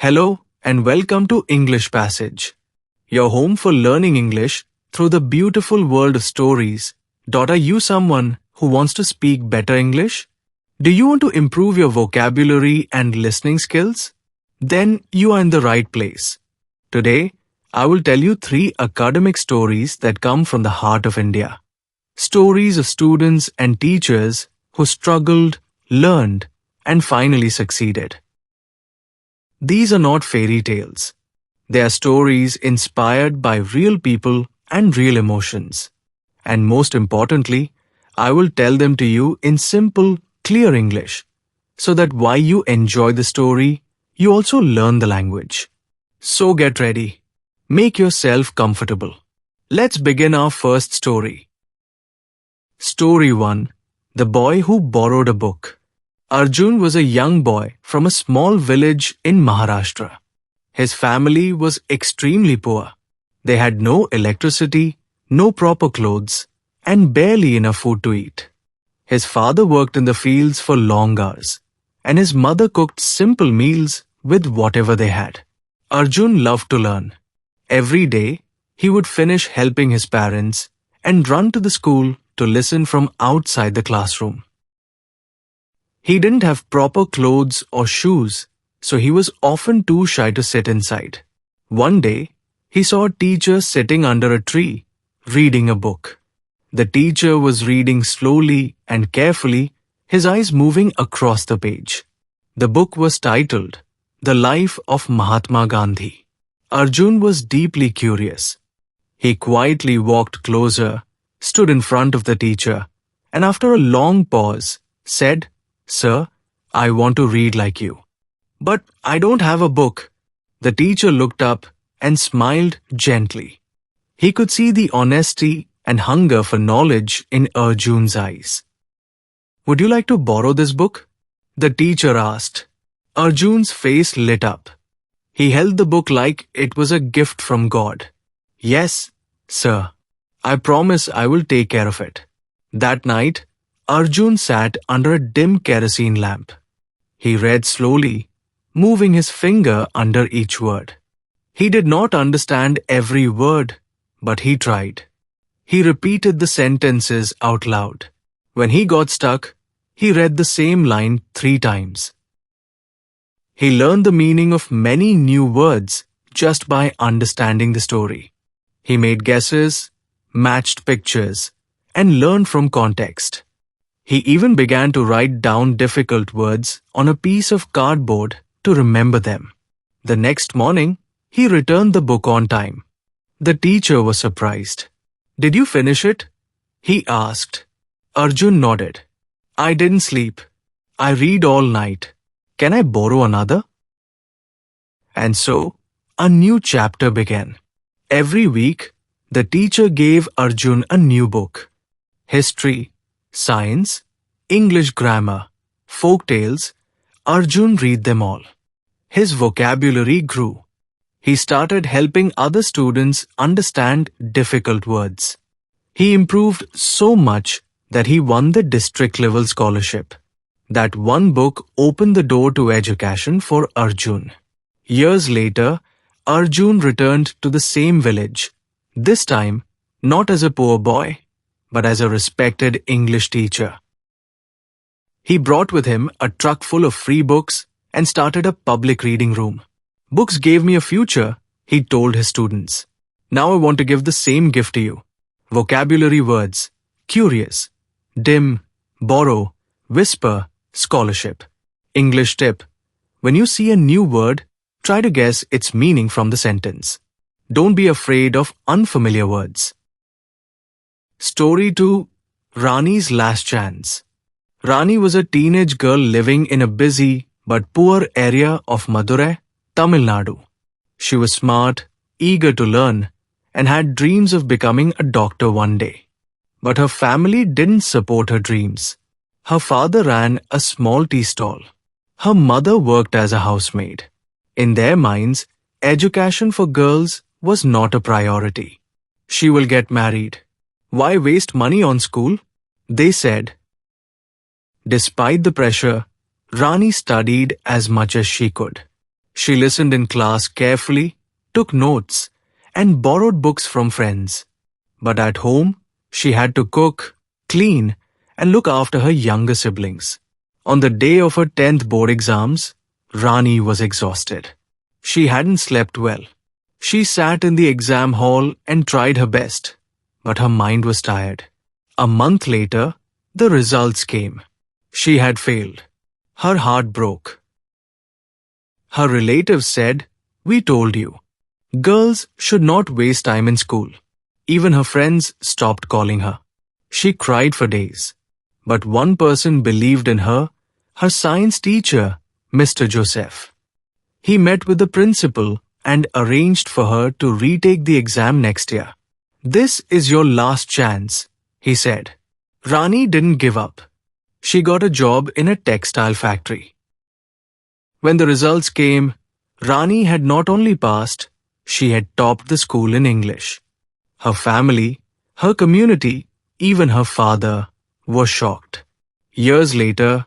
Hello and welcome to English Passage, your home for learning English through the beautiful world of stories. Are you someone who wants to speak better English? Do you want to improve your vocabulary and listening skills? Then you are in the right place. Today, I will tell you 3 academic stories that come from the heart of India. Stories of students and teachers who struggled, learned, and finally succeeded. These are not fairy tales. They are stories inspired by real people and real emotions. And most importantly, I will tell them to you in simple, clear English, so that while you enjoy the story, you also learn the language. So get ready. Make yourself comfortable. Let's begin our first story. Story 1. The Boy Who Borrowed a Book. Arjun was a young boy from a small village in Maharashtra. His family was extremely poor. They had no electricity, no proper clothes, and barely enough food to eat. His father worked in the fields for long hours, and his mother cooked simple meals with whatever they had. Arjun loved to learn. Every day, he would finish helping his parents and run to the school to listen from outside the classroom. He didn't have proper clothes or shoes, so he was often too shy to sit inside. One day, he saw a teacher sitting under a tree, reading a book. The teacher was reading slowly and carefully, his eyes moving across the page. The book was titled, The Life of Mahatma Gandhi. Arjun was deeply curious. He quietly walked closer, stood in front of the teacher, and after a long pause, said, "Sir, I want to read like you." "But I don't have a book." The teacher looked up and smiled gently. He could see the honesty and hunger for knowledge in Arjun's eyes. "Would you like to borrow this book?" the teacher asked. Arjun's face lit up. He held the book like it was a gift from God. "Yes, sir. I promise I will take care of it." That night, Arjun sat under a dim kerosene lamp. He read slowly, moving his finger under each word. He did not understand every word, but he tried. He repeated the sentences out loud. When he got stuck, he read the same line 3 times. He learned the meaning of many new words just by understanding the story. He made guesses, matched pictures, and learned from context. He even began to write down difficult words on a piece of cardboard to remember them. The next morning, he returned the book on time. The teacher was surprised. "Did you finish it?" he asked. Arjun nodded. "I didn't sleep. I read all night. Can I borrow another?" And so, a new chapter began. Every week, the teacher gave Arjun a new book. History, science, English grammar, folk tales, Arjun read them all. His vocabulary grew. He started helping other students understand difficult words. He improved so much that he won the district level scholarship. That one book opened the door to education for Arjun. Years later, Arjun returned to the same village, this time not as a poor boy, but as a respected English teacher. He brought with him a truck full of free books and started a public reading room. "Books gave me a future," he told his students. "Now I want to give the same gift to you. Vocabulary words, curious, dim, borrow, whisper, scholarship." English tip: when you see a new word, try to guess its meaning from the sentence. Don't be afraid of unfamiliar words. Story 2. Rani's Last Chance. Rani was a teenage girl living in a busy but poor area of Madurai, Tamil Nadu. She was smart, eager to learn, and had dreams of becoming a doctor one day. But her family didn't support her dreams. Her father ran a small tea stall. Her mother worked as a housemaid. In their minds, education for girls was not a priority. "She will get married. Why waste money on school?" they said. Despite the pressure, Rani studied as much as she could. She listened in class carefully, took notes, and borrowed books from friends. But at home, she had to cook, clean, and look after her younger siblings. On the day of her 10th board exams, Rani was exhausted. She hadn't slept well. She sat in the exam hall and tried her best, but her mind was tired. A month later, the results came. She had failed. Her heart broke. Her relatives said, "We told you. Girls should not waste time in school." Even her friends stopped calling her. She cried for days. But one person believed in her, her science teacher, Mr. Joseph. He met with the principal and arranged for her to retake the exam next year. "This is your last chance," he said. Rani didn't give up. She got a job in a textile factory. When the results came, Rani had not only passed, she had topped the school in English. Her family, her community, even her father were shocked. Years later,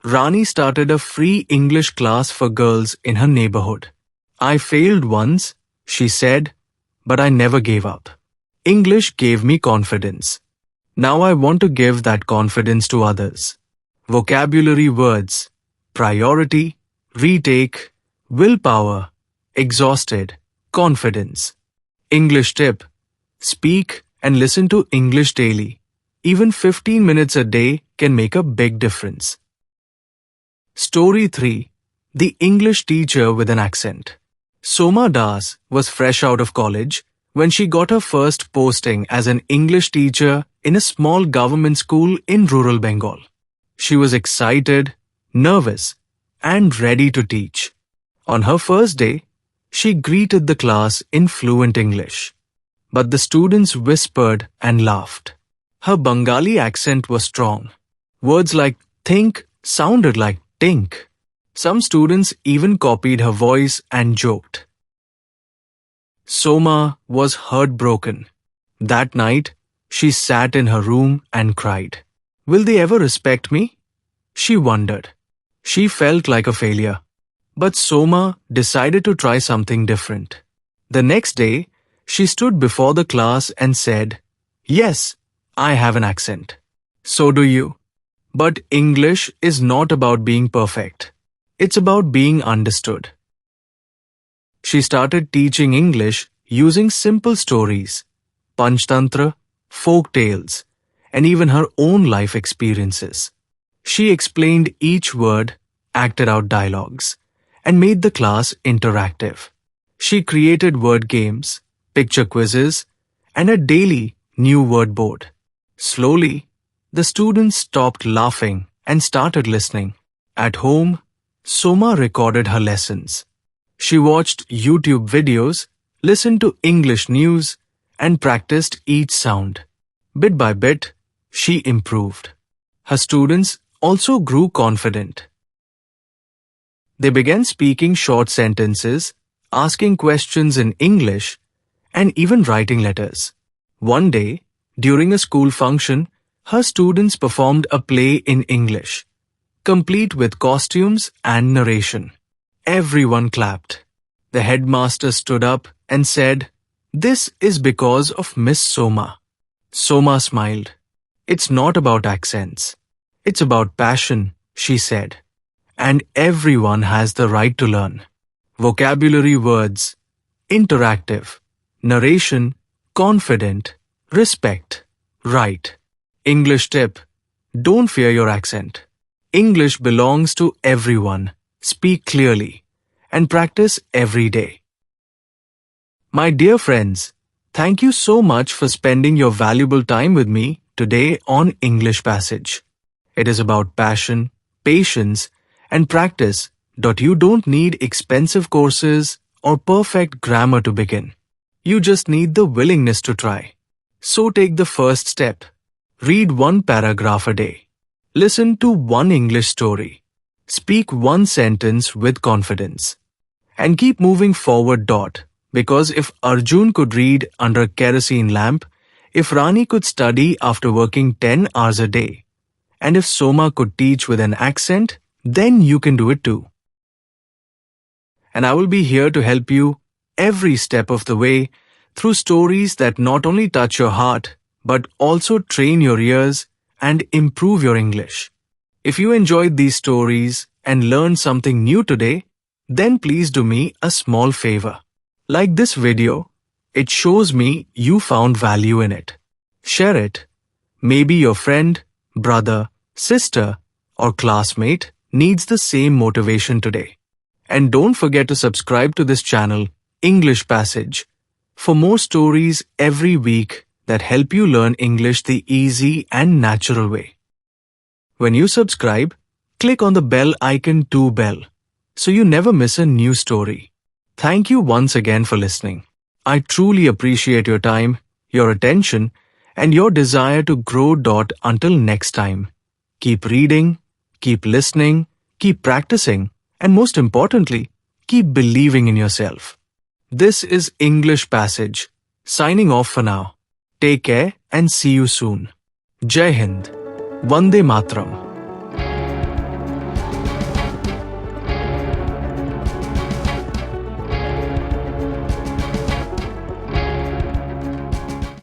Rani started a free English class for girls in her neighborhood. "I failed once," she said, "but I never gave up. English gave me confidence. Now I want to give that confidence to others." Vocabulary words: priority, retake, willpower, exhausted, confidence. English tip: speak and listen to English daily. Even 15 minutes a day can make a big difference. Story 3. The English Teacher with an Accent. Soma Das was fresh out of college when she got her first posting as an English teacher in a small government school in rural Bengal. She was excited, nervous, and ready to teach. On her first day, she greeted the class in fluent English. But the students whispered and laughed. Her Bengali accent was strong. Words like think sounded like tink. Some students even copied her voice and joked. Soma was heartbroken. That night, she sat in her room and cried. Will they ever respect me? She wondered. She felt like a failure. But Soma decided to try something different. The next day, she stood before the class and said, "Yes, I have an accent. So do you. But English is not about being perfect. It's about being understood." She started teaching English using simple stories, panchtantra, folk tales, and even her own life experiences. She explained each word, acted out dialogues, and made the class interactive. She created word games, picture quizzes, and a daily new word board. Slowly, the students stopped laughing and started listening. At home, Soma recorded her lessons. She watched YouTube videos, listened to English news, and practiced each sound. Bit by bit, she improved. Her students also grew confident. They began speaking short sentences, asking questions in English, and even writing letters. One day, during a school function, her students performed a play in English, complete with costumes and narration. Everyone clapped. The headmaster stood up and said, "This is because of Miss Soma." Soma smiled. "It's not about accents. It's about passion," she said. And everyone has the right to learn. Vocabulary words: interactive, narration, confident, respect, right. English tip: don't fear your accent. English belongs to everyone. Speak clearly and practice every day. My dear friends, thank you so much for spending your valuable time with me today on English Passage. It is about passion, patience, and practice. You don't need expensive courses or perfect grammar to begin. You just need the willingness to try. So take the first step. Read one paragraph a day. Listen to one English story. Speak one sentence with confidence. And keep moving forward. Because if Arjun could read under a kerosene lamp, if Rani could study after working 10 hours a day, and if Soma could teach with an accent, then you can do it too. and I will be here to help you every step of the way through stories that not only touch your heart but also train your ears and improve your English. If you enjoyed these stories and learned something new today, then please do me a small favor. Like this video, it shows me you found value in it. Share it. Maybe your friend, brother, sister, or classmate needs the same motivation today. And don't forget to subscribe to this channel, English Passage, for more stories every week that help you learn English the easy and natural way. When you subscribe, click on the bell icon to bell so you never miss a new story. Thank you once again for listening. I truly appreciate your time, your attention, and your desire to grow. Until next time, keep reading, keep listening, keep practicing, and most importantly, keep believing in yourself. This is English Passage, signing off for now. Take care and see you soon. Jai Hind. Vande Matram.